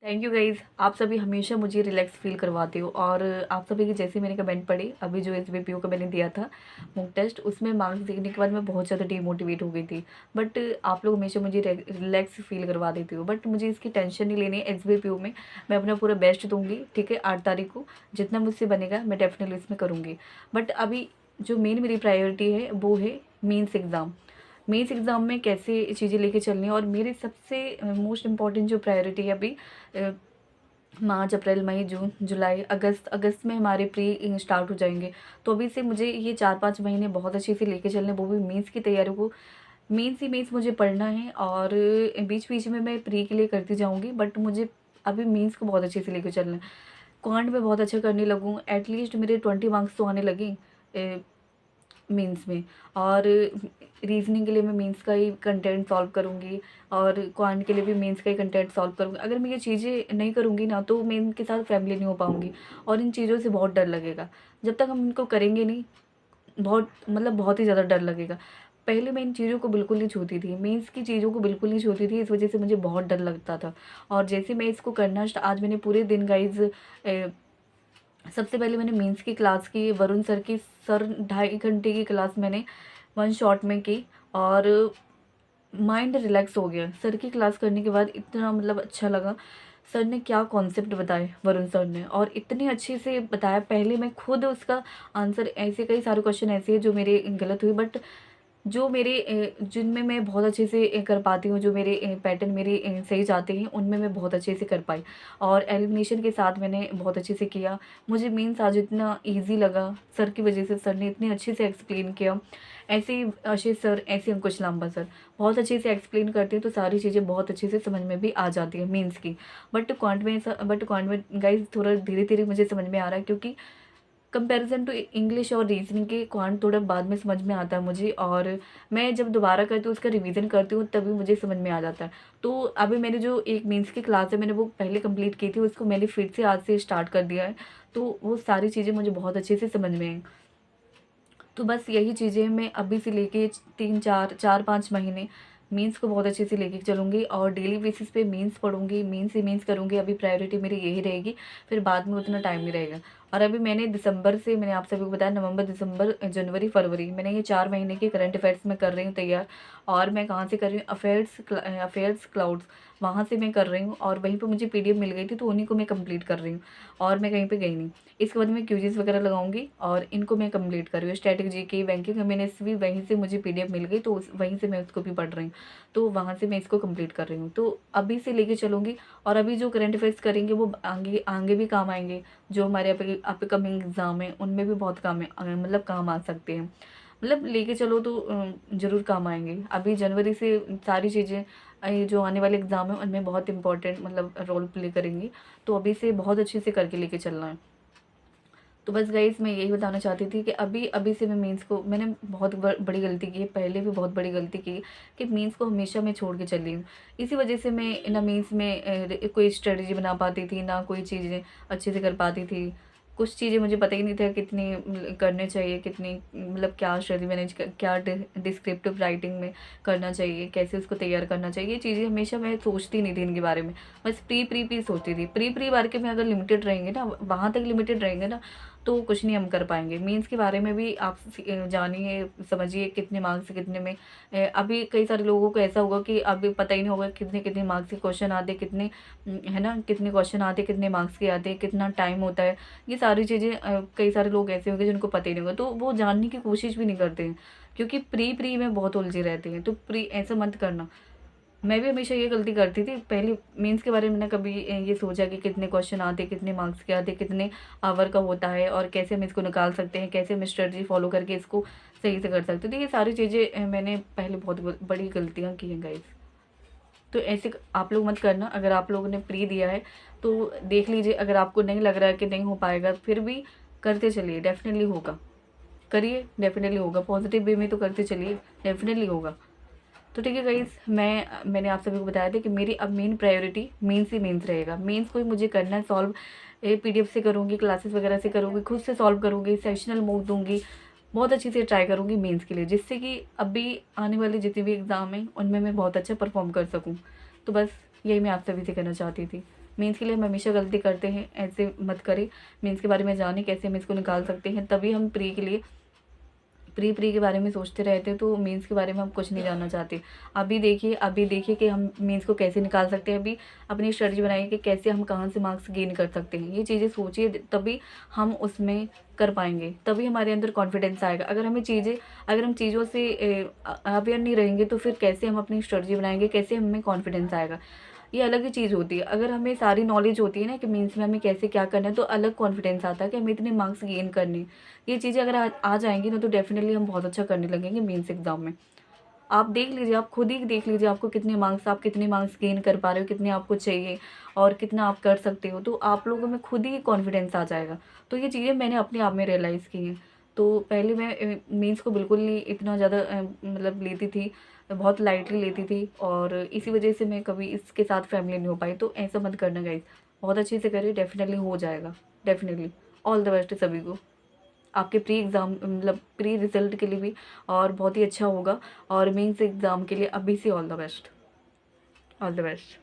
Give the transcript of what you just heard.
Thank you guys. आप सभी हमेशा मुझे रिलैक्स फ़ील करवाते हो और आप सभी की जैसे मैंने कमेंट पढ़े, अभी जो एसबीपीओ का मैंने दिया था मॉक टेस्ट, उसमें मार्क्स देखने के बाद मैं बहुत ज़्यादा डिमोटिवेट हो गई थी। बट आप लोग हमेशा मुझे रिलैक्स फ़ील करवा देते हो, बट मुझे इसकी टेंशन नहीं लेनी है। एसबीपीओ में मैं अपना पूरा बेस्ट दूँगी, ठीक है? 8 तारीख को जितना मुझसे बनेगा मैं डेफ़िनेटली इसमें करूँगी। बट अभी जो मेन मेरी प्रायोरिटी है वो है मेंस एग्ज़ाम। मेंस एग्ज़ाम में कैसे चीज़ें लेके चलनी है और मेरी सबसे मोस्ट इम्पॉर्टेंट जो प्रायोरिटी है अभी अ, मार्च, अप्रैल, मई, जून, जुलाई, अगस्त। अगस्त में हमारे प्री स्टार्ट हो जाएँगे। तो अभी से मुझे ये 4-5 महीने बहुत अच्छे से लेके चलने हैं, वो भी मेंस की तैयारी को। मेंस ही मेंस मुझे पढ़ना है और बीच-बीच में मैं प्री के लिए करती जाऊँगी, बट मुझे अभी मेंस को बहुत अच्छे से लेके चलना है। क्वांट में बहुत अच्छा करने लगूँ, एटलीस्ट मेरे 20 मार्क्स तो आने लगें मेंस में। और रीज़निंग के लिए मैं मेंस का ही कंटेंट सॉल्व करूँगी और क्वांट के लिए भी मेंस का ही कंटेंट सॉल्व करूँगी। अगर मैं ये चीज़ें नहीं करूँगी ना, तो मैं इनके साथ फैमिली नहीं हो पाऊँगी और इन चीज़ों से बहुत डर लगेगा। जब तक हम इनको करेंगे नहीं, बहुत मतलब बहुत ही ज़्यादा डर लगेगा। पहले मैं इन चीज़ों को बिल्कुल नहीं छूती थी, मेंस की चीज़ों को बिल्कुल नहीं छूती थी, इस वज़ह से मुझे बहुत डर लगता था। और जैसे मैं इसको करना आज मैंने पूरे दिन गाइज़ सबसे पहले मैंने मेंस की क्लास की, वरुण सर की। सर 2.5 घंटे की क्लास मैंने वन शॉट में की और माइंड रिलैक्स हो गया। सर की क्लास करने के बाद इतना मतलब अच्छा लगा। सर ने क्या कॉन्सेप्ट बताए, वरुण सर ने, और इतने अच्छे से बताया। पहले मैं खुद उसका आंसर, ऐसे कई सारे क्वेश्चन ऐसे हैं जो मेरे गलत हुए, बट जो मेरे जिनमें मैं बहुत अच्छे से कर पाती हूँ, जो मेरे पैटर्न मेरे सही जाते हैं, उनमें मैं बहुत अच्छे से कर पाई। और एलिमिनेशन के साथ मैंने बहुत अच्छे से किया। मुझे मेंस आज इतना ईज़ी लगा, सर की वजह से। सर ने इतने अच्छे से एक्सप्लेन किया। ऐसे ही आशीष सर, ऐसे अंकुश लांबा सर बहुत अच्छे से एक्सप्लेन करते हैं, तो सारी चीज़ें बहुत अच्छे से समझ में भी आ जाती है मेंस की। बट क्वांट में गाइज़ थोड़ा धीरे-धीरे मुझे समझ में आ रहा है, क्योंकि कंपैरिज़न टू इंग्लिश और रीज़निंग के क्वांट थोड़ा बाद में समझ में आता है मुझे, और मैं जब दोबारा करती हूँ, उसका रिवीजन करती हूँ, तभी मुझे समझ में आ जाता है। तो अभी मैंने जो एक मेंस की क्लास है, मैंने वो पहले कंप्लीट की थी, उसको मैंने फिर से आज से स्टार्ट कर दिया है। तो वो सारी चीज़ें मुझे बहुत अच्छे से समझ में आई। तो बस यही चीज़ें मैं अभी से लेके 3-4 4-5 महीने मेंस को बहुत अच्छे से लेके चलूँगी और डेली बेसिस पे मेंस पढ़ूँगी, मेंस ही मेंस करूँगी। अभी प्रायोरिटी मेरी यही रहेगी, फिर बाद में उतना टाइम नहीं रहेगा। और अभी मैंने दिसंबर से, मैंने आप सभी को बताया, नवंबर, दिसंबर, जनवरी, फरवरी, मैंने ये 4 महीने के करंट अफेयर्स में कर रही हूँ तैयार। और मैं कहाँ से कर रही हूँ, अफेयर्स क्लाउड्स, वहाँ से मैं कर रही हूँ। और वहीं पे मुझे पीडीएफ मिल गई थी, तो उन्हीं को मैं कंप्लीट कर रही हूँ और मैं कहीं पे गई नहीं। इसके बाद मैं क्यूज़ीज़ वगैरह लगाऊंगी और इनको मैं कंप्लीट कर रही हूँ। स्टैटिक जीके, बैंकिंग एमएनएस भी वहीं से मुझे पीडीएफ मिल गई, तो वहीं से मैं उसको भी पढ़ रही हूँ। तो वहाँ से मैं इसको कंप्लीट कर रही हूँ। तो अभी से लेके चलूँगी और अभी जो करंट अफेयर्स करेंगे वो आगे आगे भी काम आएंगे। जो हमारे अपकमिंग एग्ज़ाम है, उनमें भी बहुत मतलब काम आ सकते हैं। मतलब लेके चलो तो ज़रूर काम आएंगे। अभी जनवरी से सारी चीज़ें, ये जो आने वाले एग्ज़ाम है, उनमें बहुत इंपॉर्टेंट मतलब रोल प्ले करेंगी। तो अभी से बहुत अच्छे से करके लेके चलना है। तो बस गाइस मैं यही बताना चाहती थी कि अभी अभी से मैं मेंस को, मैंने बहुत बड़ी गलती की है, पहले भी बहुत बड़ी गलती की है कि मेंस को हमेशा मैं छोड़ के चली हूँ। इसी वजह से मैं ना मेंस में कोई स्ट्रेटजी बना पाती थी, ना कोई चीज़ें अच्छे से कर पाती थी। कुछ चीज़ें मुझे पता ही नहीं था कितनी करने चाहिए, कितनी मतलब क्या स्ट्रेटजी मैनेज क्या डिस्क्रिप्टिव राइटिंग में करना चाहिए, कैसे उसको तैयार करना चाहिए। ये चीज़ें हमेशा मैं सोचती नहीं थी इनके बारे में। बस प्री सोचती थी। प्री बार के में अगर लिमिटेड रहेंगे ना, वहाँ तक लिमिटेड रहेंगे ना, तो कुछ नहीं हम कर पाएँगे। मीन्स के बारे में भी आप जानिए, समझिए कितने मार्क्स से कितने में। अभी कई सारे लोगों को ऐसा होगा कि अभी पता ही नहीं होगा कितने-कितने मार्क्स के क्वेश्चन आते हैं, कितने है ना? कितने क्वेश्चन आते हैं, कितने मार्क्स के आते हैं, कितना टाइम होता है। ये सारी चीज़ें कई सारे लोग ऐसे होंगे जिनको पता ही नहीं होगा, तो वो जानने की कोशिश भी नहीं करते हैं, क्योंकि प्री में बहुत उलझे रहते हैं। तो प्री ऐसा मत करना। मैं भी हमेशा ये गलती करती थी। पहले मेंस के बारे में ना कभी ये सोचा कि कितने क्वेश्चन आते, कितने मार्क्स के आते, कितने आवर का होता है और कैसे हम इसको निकाल सकते हैं, कैसे हम स्ट्रेटजी फॉलो करके इसको सही से कर सकते हैं। तो ये सारी चीज़ें मैंने पहले बहुत बड़ी गलतियाँ की हैं गाइस। तो ऐसे आप लोग मत करना। अगर आप लोगों ने प्री दिया है तो देख लीजिए, अगर आपको नहीं लग रहा है कि नहीं हो पाएगा, फिर भी करते चलिए, डेफिनेटली होगा। करिए, डेफिनेटली होगा। पॉजिटिव वे में तो करते चलिए, डेफिनेटली होगा। तो ठीक है गाइस, मैंने आप सभी को बताया था कि मेरी अब मेन प्रायोरिटी मेंस ही मेंस रहेगा। मेंस को ही मुझे करना है सॉल्व। पीडीएफ से करूँगी, क्लासेस वगैरह से करूँगी, खुद से सॉल्व करूँगी, सेशनल मॉक दूँगी, बहुत अच्छे से ट्राई करूँगी मेंस के लिए, जिससे कि अभी आने वाले जितने भी एग्ज़ाम हैं उनमें मैं बहुत अच्छा परफॉर्म कर सकूँ। तो बस यही मैं आप सभी से कहना चाहती थी। मेंस के लिए हम हमेशा गलती करते हैं, ऐसे मत करें। मेंस के बारे में जानें कैसे हम इसको निकाल सकते हैं, तभी हम प्री के लिए प्री के बारे में सोचते रहते हैं, तो मेंस के बारे में हम कुछ नहीं जानना चाहते। अभी देखिए कि हम मेंस को कैसे निकाल सकते हैं। अभी अपनी स्ट्रेटजी बनाइए कि कैसे हम कहाँ से मार्क्स गेन कर सकते हैं। ये चीज़ें सोचिए, तभी हम उसमें कर पाएंगे, तभी हमारे अंदर कॉन्फिडेंस आएगा। अगर हम चीज़ों से अवेयर नहीं रहेंगे, तो फिर कैसे हम अपनी स्ट्रेटजी बनाएंगे, कैसे हमें कॉन्फिडेंस आएगा। ये अलग ही चीज़ होती है। अगर हमें सारी नॉलेज होती है ना कि मीन्स में हमें कैसे क्या करना है, तो अलग कॉन्फिडेंस आता है कि हमें इतने मार्क्स गेन करने हैं। ये चीज़ें अगर आ जाएंगी ना, तो डेफिनेटली हम बहुत अच्छा करने लगेंगे मीन्स एग्जाम में। आप देख लीजिए, आप खुद ही देख लीजिए आपको कितने मार्क्स गेन कर पा रहे हो, कितने आपको चाहिए और कितना आप कर सकते हो, तो आप लोगों में खुद ही कॉन्फिडेंस आ जाएगा। तो ये चीज़ें मैंने अपने आप में रियलाइज़ की हैं। तो पहले मैं मेंस को बिल्कुल नहीं इतना ज़्यादा मतलब लेती थी, बहुत लाइटली लेती थी, और इसी वजह से मैं कभी इसके साथ फैमिली नहीं हो पाई। तो ऐसा मत करना गाइस, बहुत अच्छे से करिए, डेफिनेटली हो जाएगा, डेफिनेटली। ऑल द बेस्ट सभी को, आपके प्री एग्ज़ाम मतलब प्री रिज़ल्ट के लिए भी, और बहुत ही अच्छा होगा, और मेंस एग्ज़ाम के लिए अभी से all the best, all the best.